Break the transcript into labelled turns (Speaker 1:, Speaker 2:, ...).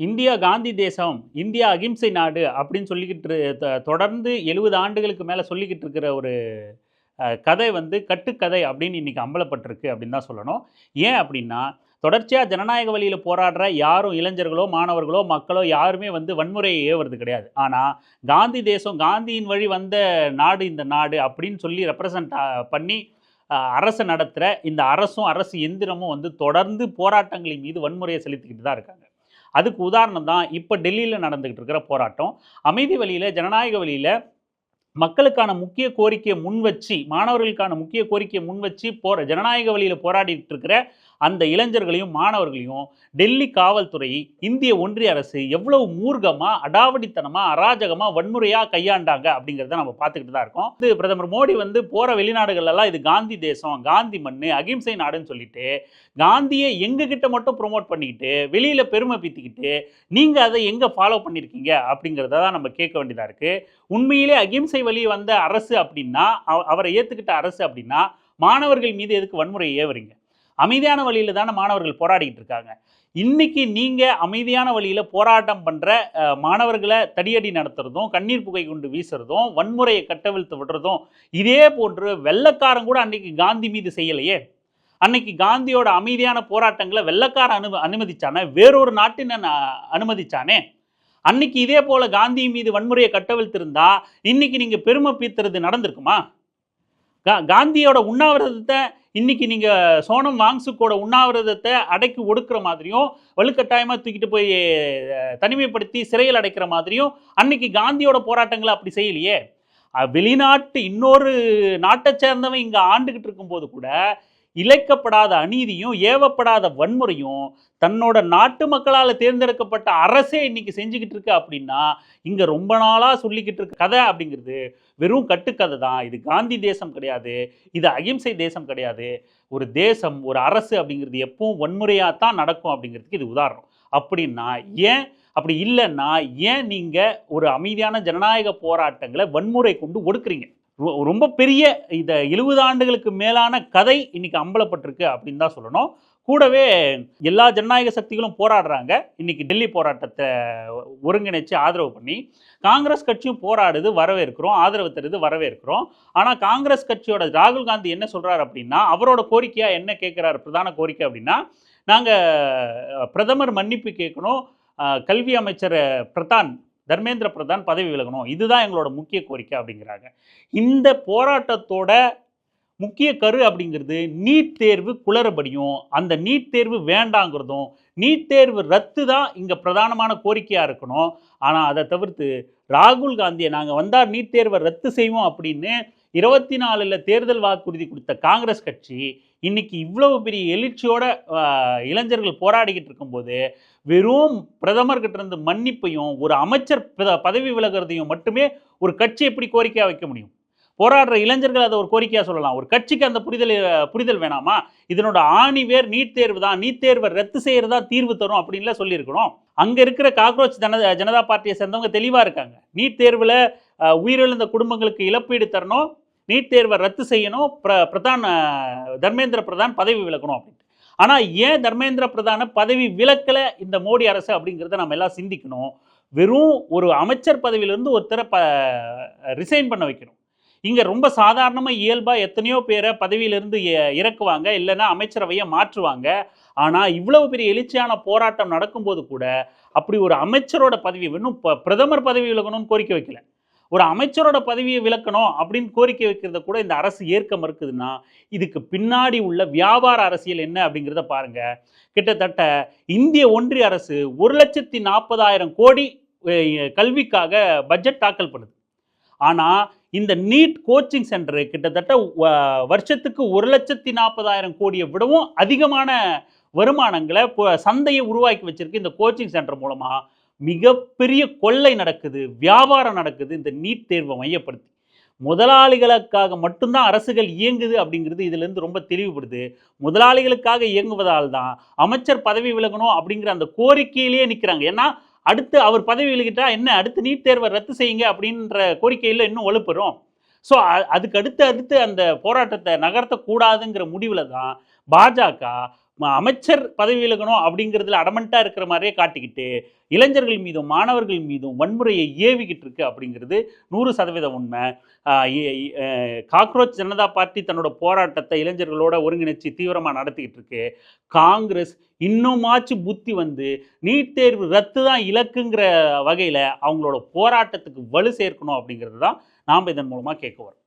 Speaker 1: India Gandhi தேசம், India அகிம்சை நாடு அப்படின்னு சொல்லிக்கிட்டு தொடர்ந்து 70 ஆண்டுகளுக்கு மேல சொல்லிக்கிட்டு இருக்கிற ஒரு கதை வந்து கட்டுக்கதை அப்படின்னு இன்னைக்கு அம்பலப்பட்டிருக்கு அப்படின்னு தான் சொல்லணும். ஏன் அப்படின்னா, தொடர்ச்சியா ஜனநாயக வழியில போராடுற யாரும் இளைஞர்களோ, மாணவர்களோ, மக்களோ யாருமே வந்து வன்முறையை ஏவுறது கிடையாது. ஆனா, காந்தி தேசம், காந்தியின் வழி வந்த நாடு இந்த நாடு அப்படின்னு சொல்லி ரெப்ரசன்ட் பண்ணி அரச நடத்துற இந்த அரசும், அரசு எந்திரமும் வந்து தொடர்ந்து போராட்டங்களின் மீது வன்முறையை செலுத்திக்கிட்டு தான் இருக்காங்க. அதுக்கு உதாரணம் தான் இப்ப டெல்லியில நடந்துகிட்டு இருக்கிற போராட்டம். அமைதி வழியில, ஜனநாயக வழியில மக்களுக்கான முக்கிய கோரிக்கையை முன்வச்சு, மாணவர்களுக்கான முக்கிய கோரிக்கையை முன்வச்சு ஜனநாயக வழியில போராடிட்டு இருக்கிற அந்த இளைஞர்களையும், மாணவர்களையும் டெல்லி காவல்துறை, இந்திய ஒன்றிய அரசு எவ்வளவு மூர்க்கமா, அடாவடித்தனமா, அராஜகமா, வன்முறையா கையாண்டாங்க அப்படிங்கிறத நம்ம பார்த்துக்கிட்டு தான் இருக்கோம். பிரதமர் மோடி வந்து போற வெளிநாடுகள்லாம் இது காந்தி தேசம், காந்தி மண்ணு, அகிம்சை நாடுன்னு சொல்லிட்டு, காந்தியை எங்ககிட்ட மட்டும் ப்ரொமோட் பண்ணிக்கிட்டு, வெளியில பெருமை பீத்திக்கிட்டு, நீங்க அதை எங்க ஃபாலோ பண்ணியிருக்கீங்க அப்படிங்கிறத தான் நம்ம கேட்க வேண்டியதா இருக்கு. உண்மையிலே அகிம்சை வழி வந்த அரசு அப்படின்னா, அவரை ஏத்துக்கிட்ட அரசு அப்படின்னா, மாணவர்கள் மீது எதுக்கு வன்முறையை ஏவுறீங்க? அமைதியான வழியில தானே மாணவர்கள் போராடிட்டு இருக்காங்க. இன்னைக்கு நீங்க அமைதியான வழியில போராட்டம் பண்ற மாணவர்களை தடியடி நடத்துறதும், கண்ணீர் புகை குண்டு வீசுறதும், வன்முறையை கட்டவிழ்த்து விடுறதும், இதே போன்று வெள்ளைக்காரன் கூட அன்னைக்கு காந்தி மீது செய்யலையே. அன்னைக்கு காந்தியோட அமைதியான போராட்டங்களை வெள்ளைக்காரன் அனுமதிச்சானே, வேறொரு நாட்டினன் அனுமதிச்சானே. அன்னைக்கு இதே போல காந்தி மீது வன்முறையை கட்டவிழ்த்திருந்தா இன்னைக்கு நீங்க பெருமை பீத்துறது நடந்திருக்குமா? காந்தியோட உண்ணாவிரதத்தை இன்னைக்கு நீங்க சோனம் வாங்சுக்கோட உண்ணாவிரதத்தை அடக்கி ஒடுக்குற மாதிரியும், வலுக்கட்டாயமா தூக்கிட்டு போய் தனிமைப்படுத்தி சிறையில் அடைக்கிற மாதிரியும் அன்னைக்கு காந்தியோட போராட்டங்களை அப்படி செய்யலையே. வெளிநாட்டு இன்னொரு நாட்டை சேர்ந்தவன் இங்க ஆண்டுகிட்டு இருக்கும்போது கூட இழைக்கப்படாத அநீதியும், ஏவப்படாத வன்முறையும் தன்னோட நாட்டு மக்களால் தேர்ந்தெடுக்கப்பட்ட அரசே இன்னைக்கு செஞ்சுக்கிட்டு இருக்கு அப்படின்னா, இங்க ரொம்ப நாளா சொல்லிக்கிட்டு இருக்க கதை அப்படிங்கிறது வெறும் கட்டுக்கதை தான். இது காந்தி தேசம் கிடையாது, இது அகிம்சை தேசம் கிடையாது. ஒரு தேசம், ஒரு அரசு அப்படிங்கிறது எப்பவும் வன்முறையாக தான் நடக்கும் அப்படிங்கிறதுக்கு இது உதாரணம். அப்படின்னா ஏன் அப்படி இல்லைன்னா ஏன் நீங்க ஒரு அமைதியான ஜனநாயக போராட்டங்களை வன்முறை கொண்டு ஒடுக்குறீங்க? ரொம்ப பெரிய இந்த 70 ஆண்டுகளுக்கு மேலான கதை இன்னைக்கு அம்பலப்பட்டிருக்கு அப்படின்னு தான் சொல்லணும். கூடவே எல்லா ஜனநாயக சக்திகளும் போராடுறாங்க. இன்னைக்கு டெல்லி போராட்டத்தை ஒருங்கிணைச்சு ஆதரவு பண்ணி காங்கிரஸ் கட்சியும் போராடுது, வரவேற்கிறோம், ஆதரவு தருது, வரவேற்கிறோம். ஆனால் காங்கிரஸ் கட்சியோட ராகுல் காந்தி என்ன சொல்றாரு அப்படின்னா, அவரோட கோரிக்கையா என்ன கேட்கிறாரு, பிரதான கோரிக்கை அப்படின்னா, நாங்கள் பிரதமர் மன்னிப்பு கேட்கணும், கல்வி அமைச்சர் தர்மேந்திர பிரதான் பதவி விலகணும், இதுதான் எங்களோட முக்கிய கோரிக்கை அப்படிங்கிறாங்க. இந்த போராட்டத்தோட முக்கிய கரு அப்படிங்கிறது நீட் தேர்வு குளறுபடியும், அந்த நீட் தேர்வு வேண்டாங்கிறதும், நீட் தேர்வு ரத்து தான் இங்கே பிரதானமான கோரிக்கையாக இருக்கணும். ஆனால் அதை தவிர்த்து ராகுல் காந்தியை நாங்கள் வந்தால் நீட் தேர்வை ரத்து செய்வோம் அப்படின்னு 24ல் தேர்தல் வாக்குறுதி கொடுத்த காங்கிரஸ் கட்சி இன்னைக்கு இவ்வளவு பெரிய எழுச்சியோட இளைஞர்கள் போராடிக்கிட்டு இருக்கும்போது வெறும் பிரதமர்கிட்ட இருந்து மன்னிப்பையும், ஒரு அமைச்சர் பதவி விலகிறதையும் மட்டுமே ஒரு கட்சி எப்படி கோரிக்கையாக வைக்க முடியும்? போராடுற இளைஞர்கள் அதை ஒரு கோரிக்கையாக சொல்லலாம். ஒரு கட்சிக்கு அந்த புரிதல் வேணாமா? இதனோட ஆணிவேர் நீட் தேர்வு தான், நீட் தேர்வை ரத்து செய்யறதா தீர்வு தரும் அப்படின்லாம் சொல்லியிருக்கணும். அங்கே இருக்கிற காக்ரோச் ஜனதா பார்ட்டியை சேர்ந்தவங்க தெளிவாக இருக்காங்க. நீட் தேர்வில் உயிரிழந்த குடும்பங்களுக்கு இழப்பீடு தரணும், நீட் தேர்வை ரத்து செய்யணும், தர்மேந்திர பிரதான் பதவி விலகணும் அப்படின்ட்டு. ஆனால் ஏன் தர்மேந்திர பிரதான பதவி விலக்கலை இந்த மோடி அரசு அப்படிங்கிறத நம்ம எல்லாம் சிந்திக்கணும். வெறும் ஒரு அமைச்சர் பதவியிலிருந்து ஒருத்தரை ரிசைன் பண்ண வைக்கணும். இங்கே ரொம்ப சாதாரணமாக இயல்பாக எத்தனையோ பேரை பதவியிலிருந்து இறக்குவாங்க, இல்லைன்னா அமைச்சரவையை மாற்றுவாங்க. ஆனால் இவ்வளவு பெரிய எழுச்சியான போராட்டம் நடக்கும்போது கூட அப்படி ஒரு அமைச்சரோட பதவி இன்னும் பிரதமர் பதவி விலகணும்னு கோரிக்கை வைக்கல, ஒரு அமைச்சரோட பதவியை விலக்கணும் அப்படின்னு கோரிக்கை வைக்கிறத கூட இந்த அரசு ஏற்க மறுக்குதுன்னா இதுக்கு பின்னாடி உள்ள வியாபார அரசியல் என்ன அப்படிங்கிறத பாருங்க. கிட்டத்தட்ட இந்திய ஒன்றிய அரசு 1,40,000 கோடி கல்விக்காக பட்ஜெட் தாக்கல் பண்ணுது. ஆனால் இந்த நீட் கோச்சிங் சென்டர் கிட்டத்தட்ட வருஷத்துக்கு 1,40,000 கோடியை விடவும் அதிகமான வருமானங்களை சந்தையை உருவாக்கி வச்சிருக்கு. இந்த கோச்சிங் சென்டர் மூலமா மிகப்பெரிய கொள்ளை நடக்குது, வியாபாரம் நடக்குது. இந்த நீட் தேர்வை மையப்படுத்தி முதலாளிகளுக்காக மட்டும்தான் அரசுகள் இயங்குது அப்படிங்கிறது இதிலிருந்து ரொம்ப தெளிவுபடுது. முதலாளிகளுக்காக இயங்குவதால் தான் அமைச்சர் பதவி விலகணும் அப்படிங்கிற அந்த கோரிக்கையிலேயே நிற்கிறாங்க. ஏன்னா அடுத்து அவர் பதவி விலகிட்டா என்ன, அடுத்து நீட் தேர்வை ரத்து செய்யுங்க அப்படின்ற கோரிக்கையில் இன்னும் வலுப்பெறும். ஸோ அதுக்கு அடுத்து அந்த போராட்டத்தை நகர்த்தக்கூடாதுங்கிற முடிவில் தான் பாஜக அமைச்சர் பதவி விலகணும் அப்படிங்கிறதுல அடமெண்ட்டாக இருக்கிற மாதிரியே காட்டிக்கிட்டு இளைஞர்கள் மீதும் மாணவர்கள் மீதும் வன்முறையை ஏவிக்கிட்டு இருக்கு அப்படிங்கிறது 100% உண்மை. காக்ரோச் ஜனதா பார்ட்டி தன்னோட போராட்டத்தை இளைஞர்களோட ஒருங்கிணைச்சு தீவிரமாக நடத்திக்கிட்டு இருக்கு. காங்கிரஸ் இன்னுமாச்சு புத்தி வந்து நீட் தேர்வு ரத்து தான் இலக்குங்கிற வகையில் அவங்களோட போராட்டத்துக்கு வலு சேர்க்கணும் அப்படிங்கிறது தான் நாம் இதன் மூலமாக கேட்க வரோம்.